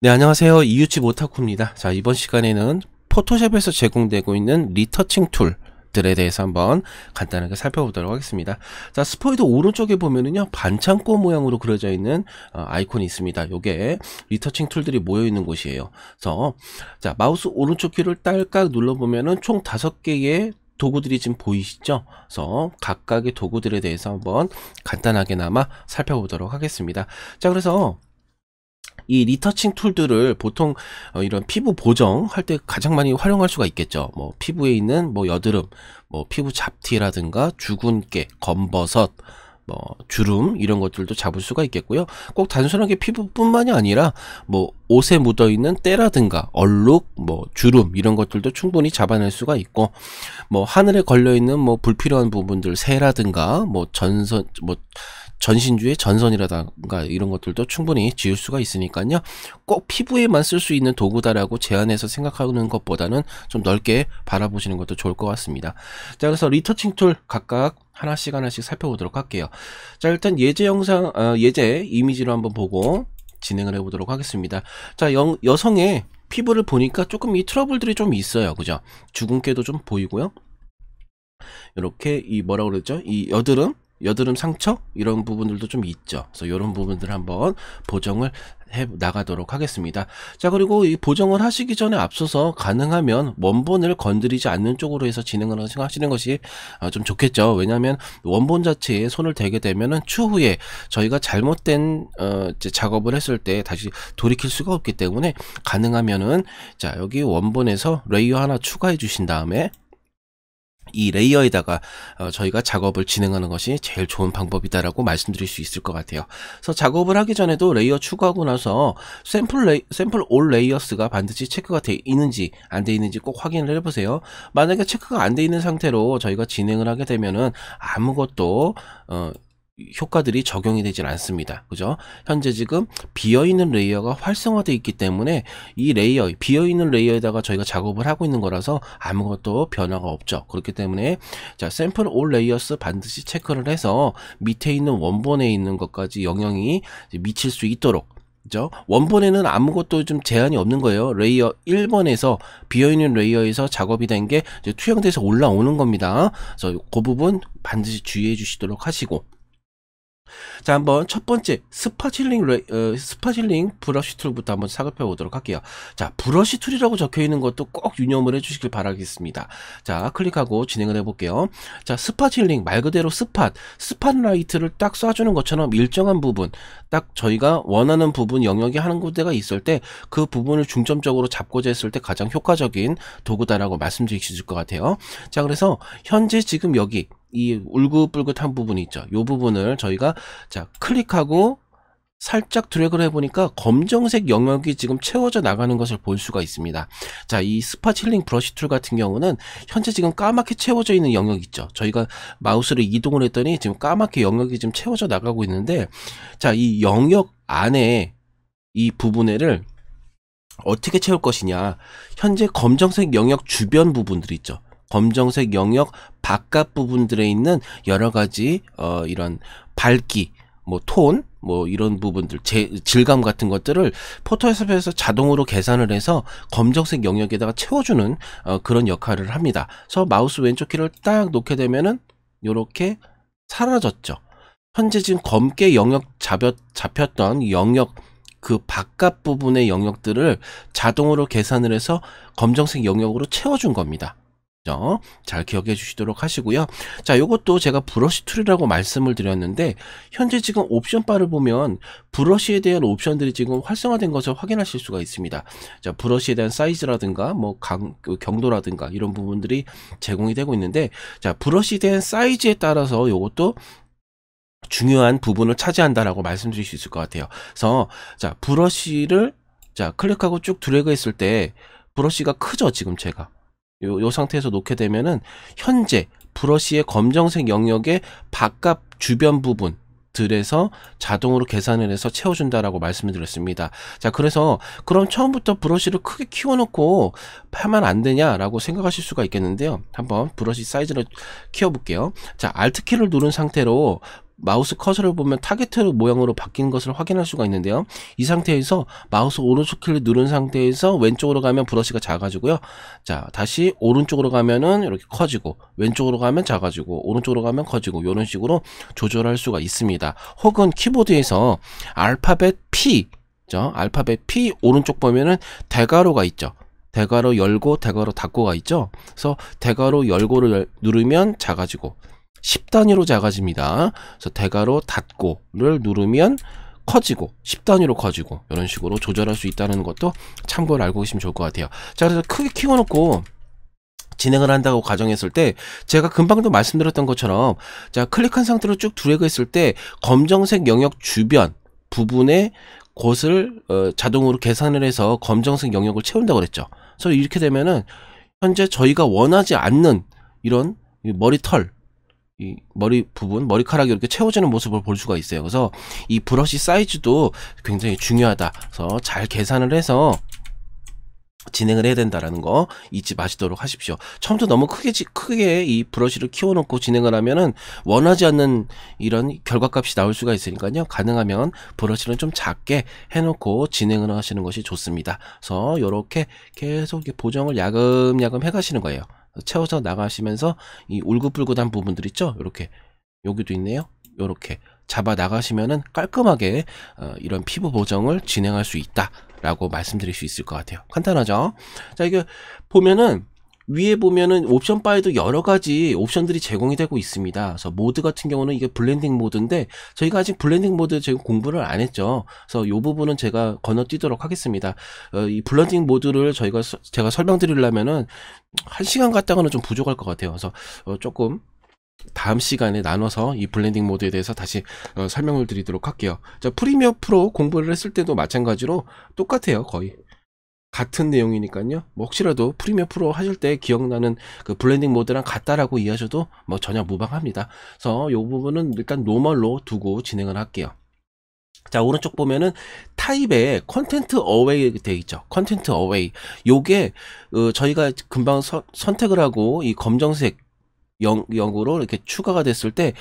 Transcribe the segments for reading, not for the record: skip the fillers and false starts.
네, 안녕하세요. 이유치 모타쿠입니다. 자, 이번 시간에는 포토샵에서 제공되고 있는 리터칭 툴들에 대해서 한번 간단하게 살펴보도록 하겠습니다. 자, 스포이드 오른쪽에 보면은요, 반창고 모양으로 그려져 있는 아이콘이 있습니다. 요게 리터칭 툴들이 모여 있는 곳이에요. 그래서 자, 마우스 오른쪽 키를 딸깍 눌러보면은 총 5개의 도구들이 지금 보이시죠? 그래서 각각의 도구들에 대해서 한번 간단하게나마 살펴보도록 하겠습니다. 자, 그래서 이 리터칭 툴들을 보통 이런 피부 보정할 때 가장 많이 활용할 수가 있겠죠. 뭐 피부에 있는 뭐 여드름, 뭐 피부 잡티라든가 주근깨, 검버섯, 뭐 주름 이런 것들도 잡을 수가 있겠고요. 꼭 단순하게 피부뿐만이 아니라 뭐 옷에 묻어 있는 때라든가 얼룩, 뭐 주름 이런 것들도 충분히 잡아낼 수가 있고, 뭐 하늘에 걸려 있는 뭐 불필요한 부분들 새라든가 뭐 전선 뭐 전신주의 전선이라든가 이런 것들도 충분히 지울 수가 있으니까요. 꼭 피부에만 쓸 수 있는 도구다라고 제한해서 생각하는 것보다는 좀 넓게 바라보시는 것도 좋을 것 같습니다. 자, 그래서 리터칭 툴 각각 하나씩 살펴보도록 할게요. 자, 일단 예제 영상, 예제 이미지로 한번 보고 진행을 해보도록 하겠습니다. 자, 여성의 피부를 보니까 조금 이 트러블들이 좀 있어요. 그죠? 주근깨도 좀 보이고요. 이렇게 이 뭐라고 그러죠? 이 여드름 상처 이런 부분들도 좀 있죠. 그래서 이런 부분들 한번 보정을 해 나가도록 하겠습니다. 자, 그리고 이 보정을 하시기 전에 앞서서 가능하면 원본을 건드리지 않는 쪽으로 해서 진행을 하시는 것이 좀 좋겠죠. 왜냐하면 원본 자체에 손을 대게 되면은 추후에 저희가 잘못된 이제 작업을 했을 때 다시 돌이킬 수가 없기 때문에 가능하면은 자, 여기 원본에서 레이어 하나 추가해 주신 다음에 이 레이어에다가 저희가 작업을 진행하는 것이 제일 좋은 방법이다라고 말씀드릴 수 있을 것 같아요. 그래서 작업을 하기 전에도 레이어 추가하고 나서 샘플 올 레이어스가 반드시 체크가 돼 있는지 안 돼 있는지 꼭 확인을 해보세요. 만약에 체크가 안 돼 있는 상태로 저희가 진행을 하게 되면은 아무것도 효과들이 적용이 되질 않습니다. 그죠? 현재 지금 비어있는 레이어가 활성화되어 있기 때문에 이 레이어, 비어있는 레이어에다가 저희가 작업을 하고 있는 거라서 아무것도 변화가 없죠. 그렇기 때문에 자, 샘플 올 레이어스 반드시 체크를 해서 밑에 있는 원본에 있는 것까지 영향이 미칠 수 있도록, 그죠? 원본에는 아무것도 좀 제한이 없는 거예요. 레이어 1번에서 비어있는 레이어에서 작업이 된 게 투영돼서 올라오는 겁니다. 그래서 그 부분 반드시 주의해 주시도록 하시고, 자, 한번 첫 번째 스파질링 브러쉬 툴부터 한번 살펴 보도록 할게요. 자, 브러쉬 툴이라고 적혀 있는 것도 꼭 유념을 해 주시길 바라겠습니다. 자, 클릭하고 진행을 해 볼게요. 자, 스파질링 말 그대로 스팟라이트를 딱 쏴주는 것처럼 일정한 부분, 딱 저희가 원하는 부분 영역이 하는 곳대가 있을 때 그 부분을 중점적으로 잡고자 했을 때 가장 효과적인 도구다라고 말씀드릴 수 있을 것 같아요. 자, 그래서 현재 지금 여기 이 울긋불긋한 부분이 있죠. 이 부분을 저희가 자, 클릭하고 살짝 드래그를 해보니까 검정색 영역이 지금 채워져 나가는 것을 볼 수가 있습니다. 자, 이 스파칠링 브러쉬 툴 같은 경우는 현재 지금 까맣게 채워져 있는 영역 있죠. 저희가 마우스를 이동을 했더니 지금 까맣게 영역이 지금 채워져 나가고 있는데, 자, 이 영역 안에 이 부분을 어떻게 채울 것이냐. 현재 검정색 영역 주변 부분들 있죠. 검정색 영역 바깥 부분들에 있는 여러 가지 이런 밝기, 뭐 톤, 뭐 이런 부분들, 질감 같은 것들을 포토샵에서 자동으로 계산을 해서 검정색 영역에다가 채워주는 그런 역할을 합니다. 그래서 마우스 왼쪽 키를 딱 놓게 되면은 요렇게 사라졌죠. 현재 지금 검게 영역 잡혔던 영역 그 바깥 부분의 영역들을 자동으로 계산을 해서 검정색 영역으로 채워준 겁니다. 잘 기억해 주시도록 하시고요. 자, 요것도 제가 브러쉬 툴이라고 말씀을 드렸는데, 현재 지금 옵션 바를 보면 브러쉬에 대한 옵션들이 지금 활성화된 것을 확인하실 수가 있습니다. 자, 브러쉬에 대한 사이즈라든가 뭐 경도라든가 이런 부분들이 제공이 되고 있는데, 자, 브러쉬에 대한 사이즈에 따라서 요것도 중요한 부분을 차지한다라고 말씀드릴 수 있을 것 같아요. 그래서 자, 브러쉬를 자, 클릭하고 쭉 드래그 했을 때 브러쉬가 크죠. 지금 제가 요 상태에서 놓게 되면은 현재 브러쉬의 검정색 영역의 바깥 주변 부분들에서 자동으로 계산을 해서 채워준다라고 말씀을 드렸습니다. 자, 그래서 그럼 처음부터 브러쉬를 크게 키워놓고 하면 안 되냐라고 생각하실 수가 있겠는데요. 한번 브러쉬 사이즈를 키워볼게요. 자, Alt 키를 누른 상태로 마우스 커서를 보면 타겟 모양으로 바뀐 것을 확인할 수가 있는데요. 이 상태에서 마우스 오른쪽 키를 누른 상태에서 왼쪽으로 가면 브러쉬가 작아지고요. 자, 다시 오른쪽으로 가면은 이렇게 커지고, 왼쪽으로 가면 작아지고, 오른쪽으로 가면 커지고, 이런 식으로 조절할 수가 있습니다. 혹은 키보드에서 알파벳 P, 알파벳 P 오른쪽 보면은 대괄호가 있죠. 대괄호 열고 대괄호 닫고가 있죠. 그래서 대괄호 열고를 누르면 작아지고 10단위로 작아집니다. 그래서 대괄호 닫고를 누르면 커지고 10단위로 커지고 이런 식으로 조절할 수 있다는 것도 참고를 알고 계시면 좋을 것 같아요. 자, 그래서 크게 키워놓고 진행을 한다고 가정했을 때 제가 금방도 말씀드렸던 것처럼 자, 클릭한 상태로 쭉 드래그 했을 때 검정색 영역 주변 부분에 곳을 자동으로 계산을 해서 검정색 영역을 채운다고 그랬죠. 그래서 이렇게 되면은 현재 저희가 원하지 않는 이런 머리털, 이 머리 부분, 머리카락이 이렇게 채워지는 모습을 볼 수가 있어요. 그래서 이 브러쉬 사이즈도 굉장히 중요하다. 그래서 잘 계산을 해서 진행을 해야 된다라는 거 잊지 마시도록 하십시오. 처음부터 너무 크게 이 브러쉬를 키워놓고 진행을 하면은 원하지 않는 이런 결과값이 나올 수가 있으니까요. 가능하면 브러쉬는 좀 작게 해놓고 진행을 하시는 것이 좋습니다. 그래서 이렇게 계속 보정을 야금야금 해가시는 거예요. 채워서 나가시면서 이 울긋불긋한 부분들 있죠? 이렇게 여기도 있네요. 이렇게 잡아 나가시면은 깔끔하게 이런 피부 보정을 진행할 수 있다 라고 말씀드릴 수 있을 것 같아요. 간단하죠? 자, 이게 보면은 위에 보면은 옵션 바에도 여러 가지 옵션들이 제공이 되고 있습니다. 그래서 모드 같은 경우는 이게 블렌딩 모드인데 저희가 아직 블렌딩 모드 지금 공부를 안 했죠. 그래서 이 부분은 제가 건너뛰도록 하겠습니다. 이 블렌딩 모드를 제가 설명드리려면은 1시간 갔다가는 좀 부족할 것 같아요. 그래서 조금 다음 시간에 나눠서 이 블렌딩 모드에 대해서 다시 설명을 드리도록 할게요. 자, 프리미어 프로 공부를 했을 때도 마찬가지로 똑같아요. 거의 같은 내용이니까요. 뭐 혹시라도 프리미어 프로 하실 때 기억나는 그 블렌딩 모드랑 같다라고 이해하셔도 뭐 전혀 무방합니다. 그래서 이 부분은 일단 노멀로 두고 진행을 할게요. 자, 오른쪽 보면은 타입에 컨텐트 어웨이 되어 있죠. 컨텐트 어웨이. 요게 저희가 금방 선택을 하고 이 검정색 영으로 이렇게 추가가 됐을 때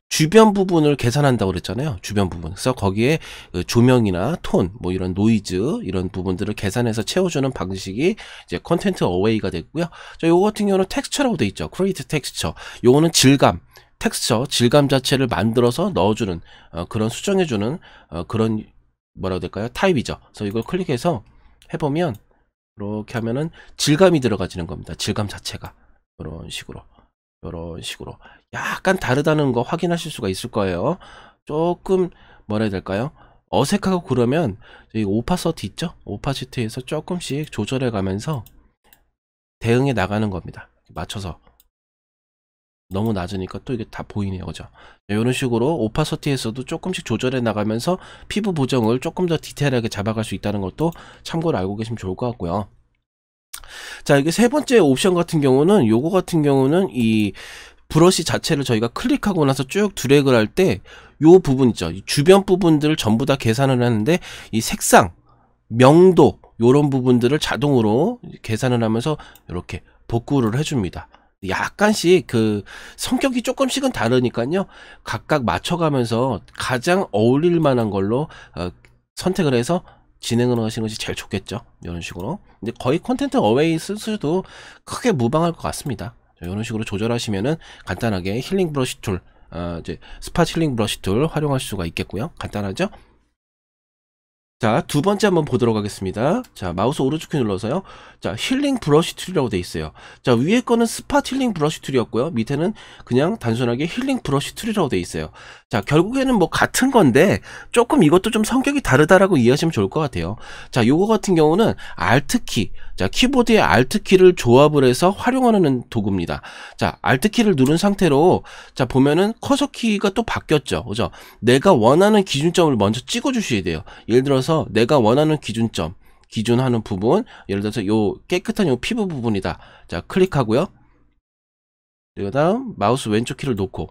주변 부분을 계산한다고 그랬잖아요. 주변 부분. 그래서 거기에 조명이나 톤, 뭐 이런 노이즈, 이런 부분들을 계산해서 채워주는 방식이 이제 컨텐트 어웨이가 됐고요. 자, 요거 같은 경우는 텍스처라고 돼 있죠. 크리에이트 텍스처. 요거는 질감, 텍스처, 질감 자체를 만들어서 넣어주는, 그런 수정해주는, 그런, 뭐라고 될까요? 타입이죠. 그래서 이걸 클릭해서 해보면, 이렇게 하면은 질감이 들어가지는 겁니다. 질감 자체가. 이런 식으로. 약간 다르다는 거 확인하실 수가 있을 거예요. 조금 뭐라 해야 될까요? 어색하고 그러면 이 오파서티 있죠? 오파시티에서 조금씩 조절해 가면서 대응해 나가는 겁니다. 맞춰서. 너무 낮으니까 또 이게 다 보이네요. 그죠? 이런 식으로 오파서티에서도 조금씩 조절해 나가면서 피부 보정을 조금 더 디테일하게 잡아갈 수 있다는 것도 참고로 알고 계시면 좋을 것 같고요. 자, 이게 세 번째 옵션 같은 경우는 요거 같은 경우는 이 브러쉬 자체를 저희가 클릭하고 나서 쭉 드래그를 할 때 요 부분 있죠. 이 주변 부분들을 전부 다 계산을 하는데 이 색상, 명도 요런 부분들을 자동으로 계산을 하면서 이렇게 복구를 해줍니다. 약간씩 그 성격이 조금씩은 다르니까요. 각각 맞춰가면서 가장 어울릴 만한 걸로 선택을 해서 진행을 하시는 것이 제일 좋겠죠. 이런 식으로. 근데 거의 컨텐트 어웨이 스스로도 크게 무방할 것 같습니다. 이런 식으로 조절하시면은 간단하게 힐링 브러쉬 툴, 이제 스팟 힐링 브러쉬 툴 활용하실 수가 있겠고요. 간단하죠? 자, 두 번째 한번 보도록 하겠습니다. 자, 마우스 오른쪽 키 눌러서요. 자, 힐링 브러쉬 툴이라고 돼 있어요. 자, 위에 거는 스팟 힐링 브러쉬 툴이었고요. 밑에는 그냥 단순하게 힐링 브러쉬 툴이라고 돼 있어요. 자, 결국에는 뭐 같은 건데 조금 이것도 좀 성격이 다르다라고 이해하시면 좋을 것 같아요. 자, 요거 같은 경우는 Alt키, 자, 키보드의 Alt키를 조합을 해서 활용하는 도구입니다. 자, Alt키를 누른 상태로 자, 보면은 커서 키가 또 바뀌었죠. 그죠? 내가 원하는 기준점을 먼저 찍어 주셔야 돼요. 예를 들어서 내가 원하는 기준점, 기준하는 부분, 예를 들어서 요 깨끗한 요 피부 부분이다. 자, 클릭하고요. 그 다음 마우스 왼쪽 키를 놓고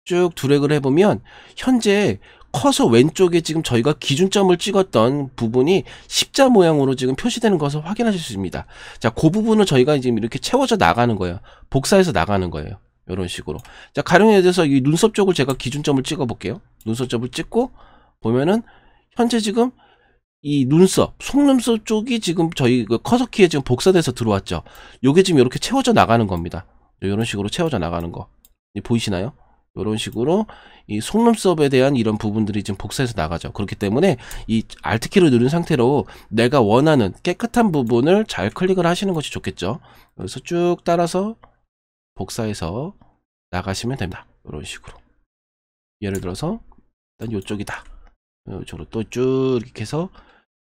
쭉 드래그를 해보면 현재 커서 왼쪽에 지금 저희가 기준점을 찍었던 부분이 십자 모양으로 지금 표시되는 것을 확인하실 수 있습니다. 자, 그 부분을 저희가 지금 이렇게 채워져 나가는 거예요. 복사해서 나가는 거예요. 이런 식으로. 자, 가령 예를 들어서 이 눈썹 쪽을 제가 기준점을 찍어 볼게요. 눈썹 쪽을 찍고 보면은 현재 지금 이 눈썹, 속눈썹 쪽이 지금 저희 그 커서키에 지금 복사돼서 들어왔죠. 요게 지금 이렇게 채워져 나가는 겁니다. 이런 식으로 채워져 나가는 거 보이시나요? 이런 식으로 이 속눈썹에 대한 이런 부분들이 지금 복사해서 나가죠. 그렇기 때문에 이 Alt키를 누른 상태로 내가 원하는 깨끗한 부분을 잘 클릭을 하시는 것이 좋겠죠. 그래서 쭉 따라서 복사해서 나가시면 됩니다. 이런 식으로. 예를 들어서 일단 이쪽이다. 이쪽으로 또 쭉 이렇게 해서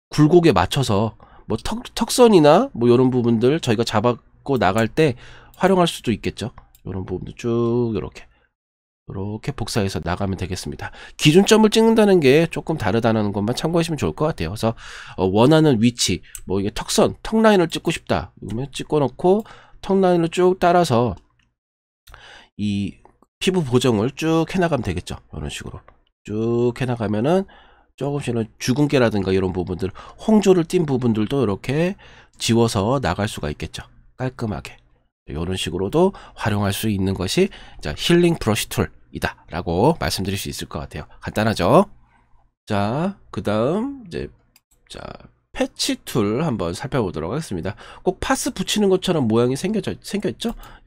굴곡에 맞춰서 뭐 턱선이나 뭐 이런 부분들 저희가 잡고 나갈 때 활용할 수도 있겠죠. 이런 부분도 쭉 이렇게 복사해서 나가면 되겠습니다. 기준점을 찍는다는 게 조금 다르다는 것만 참고하시면 좋을 것 같아요. 그래서 원하는 위치, 뭐 이게 턱선, 턱 라인을 찍고 싶다. 그러면 찍고 놓고 턱 라인을 쭉 따라서 이 피부 보정을 쭉 해나가면 되겠죠. 이런 식으로 쭉 해나가면은 조금씩은 주근깨라든가 이런 부분들, 홍조를 띈 부분들도 이렇게 지워서 나갈 수가 있겠죠. 깔끔하게. 이런 식으로도 활용할 수 있는 것이 자, 힐링 브러쉬 툴이다 라고 말씀드릴 수 있을 것 같아요. 간단하죠? 자, 그 다음 이제 자, 패치 툴 한번 살펴보도록 하겠습니다. 꼭 파스 붙이는 것처럼 모양이 생겼죠?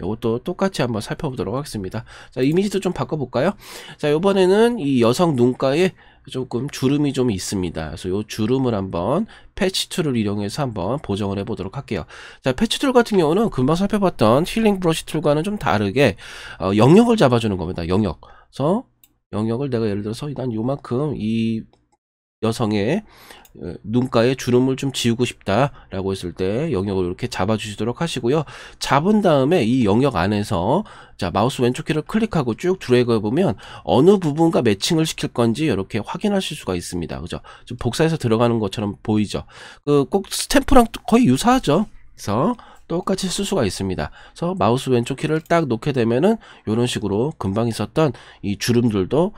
이것도 똑같이 한번 살펴보도록 하겠습니다. 자, 이미지도 좀 바꿔볼까요? 자, 이번에는 이 여성 눈가에 조금 주름이 좀 있습니다. 그래서 이 주름을 한번 패치 툴을 이용해서 한번 보정을 해보도록 할게요. 자, 패치 툴 같은 경우는 금방 살펴봤던 힐링 브러쉬 툴과는 좀 다르게 영역을 잡아주는 겁니다. 영역. 그래서 영역을 내가 예를 들어서 난 요만큼 이 여성의 눈가에 주름을 좀 지우고 싶다 라고 했을 때 영역을 이렇게 잡아 주시도록 하시고요. 잡은 다음에 이 영역 안에서 자, 마우스 왼쪽 키를 클릭하고 쭉 드래그 해보면 어느 부분과 매칭을 시킬 건지 이렇게 확인하실 수가 있습니다. 그죠? 좀 복사해서 들어가는 것처럼 보이죠? 꼭 스탬프랑 거의 유사하죠? 그래서 똑같이 쓸 수가 있습니다. 그래서 마우스 왼쪽 키를 딱 놓게 되면은 이런 식으로 금방 있었던 이 주름들도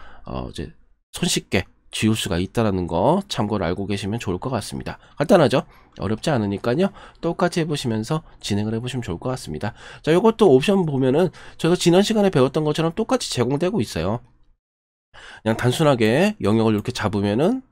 이제 손쉽게 지울 수가 있다는 거 참고로 알고 계시면 좋을 것 같습니다. 간단하죠? 어렵지 않으니까요. 똑같이 해보시면서 진행을 해보시면 좋을 것 같습니다. 자, 이것도 옵션 보면은 저희가 지난 시간에 배웠던 것처럼 똑같이 제공되고 있어요. 그냥 단순하게 영역을 이렇게 잡으면은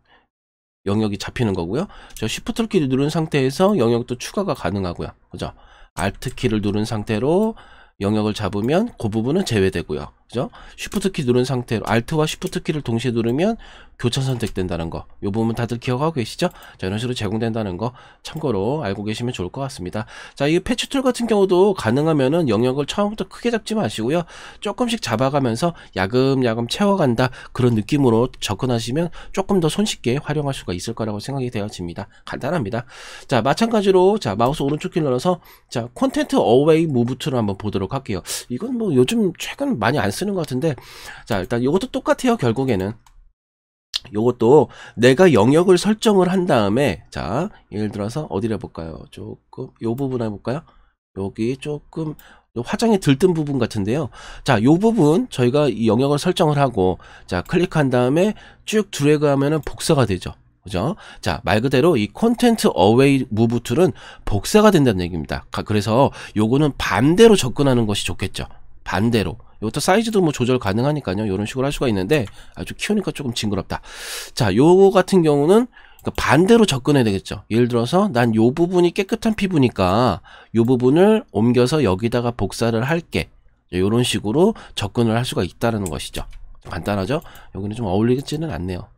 영역이 잡히는 거고요. 저 Shift 키를 누른 상태에서 영역도 추가가 가능하고요. 그죠? Alt 키를 누른 상태로 영역을 잡으면 그 부분은 제외되고요. 그죠? Shift 키 누른 상태로 Alt와 Shift 키를 동시에 누르면 교차 선택된다는 거. 이 부분 다들 기억하고 계시죠? 자, 이런 식으로 제공된다는 거 참고로 알고 계시면 좋을 것 같습니다. 자, 이 패치 툴 같은 경우도 가능하면은 영역을 처음부터 크게 잡지 마시고요. 조금씩 잡아가면서 야금야금 채워간다. 그런 느낌으로 접근하시면 조금 더 손쉽게 활용할 수가 있을 거라고 생각이 되어집니다. 간단합니다. 자, 마찬가지로 자, 마우스 오른쪽 키를 눌러서 자, 콘텐트 어웨이 무브 툴을 한번 보도록 할게요. 이건 뭐 요즘 최근 많이 안 쓰는 것 같은데 자, 일단 이것도 똑같아요. 결국에는 요것도 내가 영역을 설정을 한 다음에 자, 예를 들어서 어디를 해볼까요? 조금 요 부분 해볼까요? 여기 조금 화장이 들뜬 부분 같은데요. 자, 요 부분 저희가 이 영역을 설정을 하고 자, 클릭한 다음에 쭉 드래그 하면은 복사가 되죠. 그죠? 자, 말 그대로 이 콘텐트 어웨이 무브 툴은 복사가 된다는 얘기입니다. 그래서 요거는 반대로 접근하는 것이 좋겠죠. 반대로. 이것도 사이즈도 뭐 조절 가능하니까요. 이런 식으로 할 수가 있는데 아주 키우니까 조금 징그럽다. 자, 요거 같은 경우는 반대로 접근해야 되겠죠. 예를 들어서 난 요 부분이 깨끗한 피부니까 요 부분을 옮겨서 여기다가 복사를 할게. 이런 식으로 접근을 할 수가 있다는 것이죠. 간단하죠? 여기는 좀 어울리지는 않네요.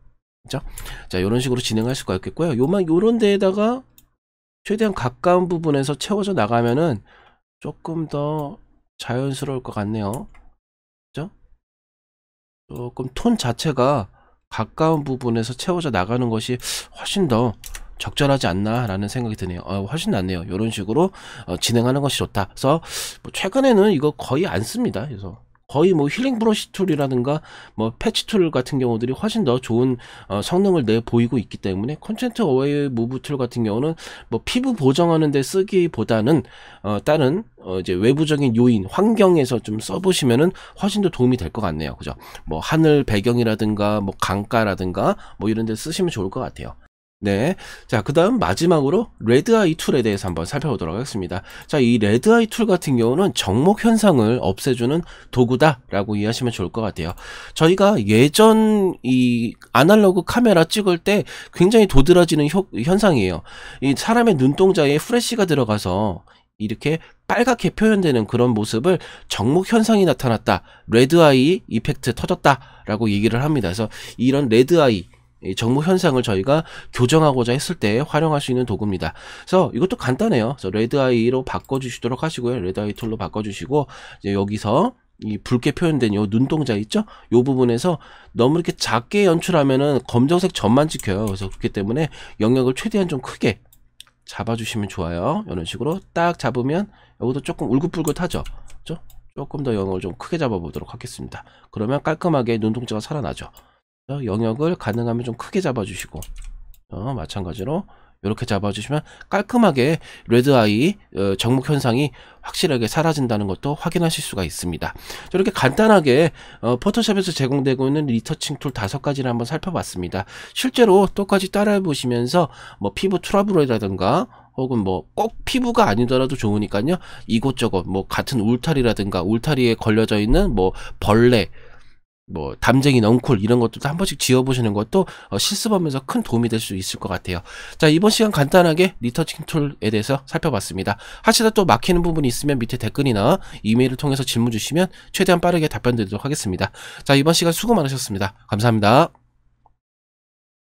그죠? 자, 이런 식으로 진행할 수가 있겠고요. 요런 데에다가 최대한 가까운 부분에서 채워져 나가면은 조금 더 자연스러울 것 같네요. 그죠? 조금 톤 자체가 가까운 부분에서 채워져 나가는 것이 훨씬 더 적절하지 않나 라는 생각이 드네요. 훨씬 낫네요. 이런 식으로 진행하는 것이 좋다. 그래서 뭐 최근에는 이거 거의 안 씁니다. 그래서 거의 뭐 힐링 브러쉬 툴이라든가 뭐 패치 툴 같은 경우들이 훨씬 더 좋은 성능을 내 보이고 있기 때문에 콘텐트 어웨이 무브 툴 같은 경우는 뭐 피부 보정하는 데 쓰기보다는 다른 이제 외부적인 요인 환경에서 좀 써보시면은 훨씬 더 도움이 될 것 같네요. 그죠? 뭐 하늘 배경이라든가 뭐 강가라든가 뭐 이런 데 쓰시면 좋을 것 같아요. 네. 자, 그 다음 마지막으로 레드아이 툴에 대해서 한번 살펴보도록 하겠습니다. 자, 이 레드아이 툴 같은 경우는 정목 현상을 없애주는 도구다라고 이해하시면 좋을 것 같아요. 저희가 예전 이 아날로그 카메라 찍을 때 굉장히 도드라지는 현상이에요. 이 사람의 눈동자에 프레쉬가 들어가서 이렇게 빨갛게 표현되는 그런 모습을 정목 현상이 나타났다. 레드아이 이펙트 터졌다라고 얘기를 합니다. 그래서 이런 레드아이 정목 현상을 저희가 교정하고자 했을 때 활용할 수 있는 도구입니다. 그래서 이것도 간단해요. 그래서 레드아이로 바꿔주시도록 하시고요. 레드아이 툴로 바꿔주시고 이제 여기서 이 붉게 표현된 요 눈동자 있죠? 요 부분에서 너무 이렇게 작게 연출하면은 검정색 점만 찍혀요. 그래서 그렇기 때문에 영역을 최대한 좀 크게 잡아주시면 좋아요. 이런 식으로 딱 잡으면 여기도 조금 울긋불긋하죠? 그렇죠? 조금 더 영역을 좀 크게 잡아보도록 하겠습니다. 그러면 깔끔하게 눈동자가 살아나죠. 영역을 가능하면 좀 크게 잡아주시고 마찬가지로 이렇게 잡아주시면 깔끔하게 레드아이 정목 현상이 확실하게 사라진다는 것도 확인하실 수가 있습니다. 이렇게 간단하게 포토샵에서 제공되고 있는 리터칭 툴 5가지를 한번 살펴봤습니다. 실제로 똑같이 따라해 보시면서 뭐 피부 트러블이라든가 혹은 뭐 꼭 피부가 아니더라도 좋으니까요, 이곳저곳 뭐 같은 울타리라든가 울타리에 걸려져 있는 뭐 벌레, 뭐 담쟁이 넝쿨 이런 것들도 한 번씩 지어보시는 것도 실습하면서 큰 도움이 될 수 있을 것 같아요. 자, 이번 시간 간단하게 리터칭 툴에 대해서 살펴봤습니다. 하시다 또 막히는 부분이 있으면 밑에 댓글이나 이메일을 통해서 질문 주시면 최대한 빠르게 답변 드리도록 하겠습니다. 자, 이번 시간 수고 많으셨습니다. 감사합니다.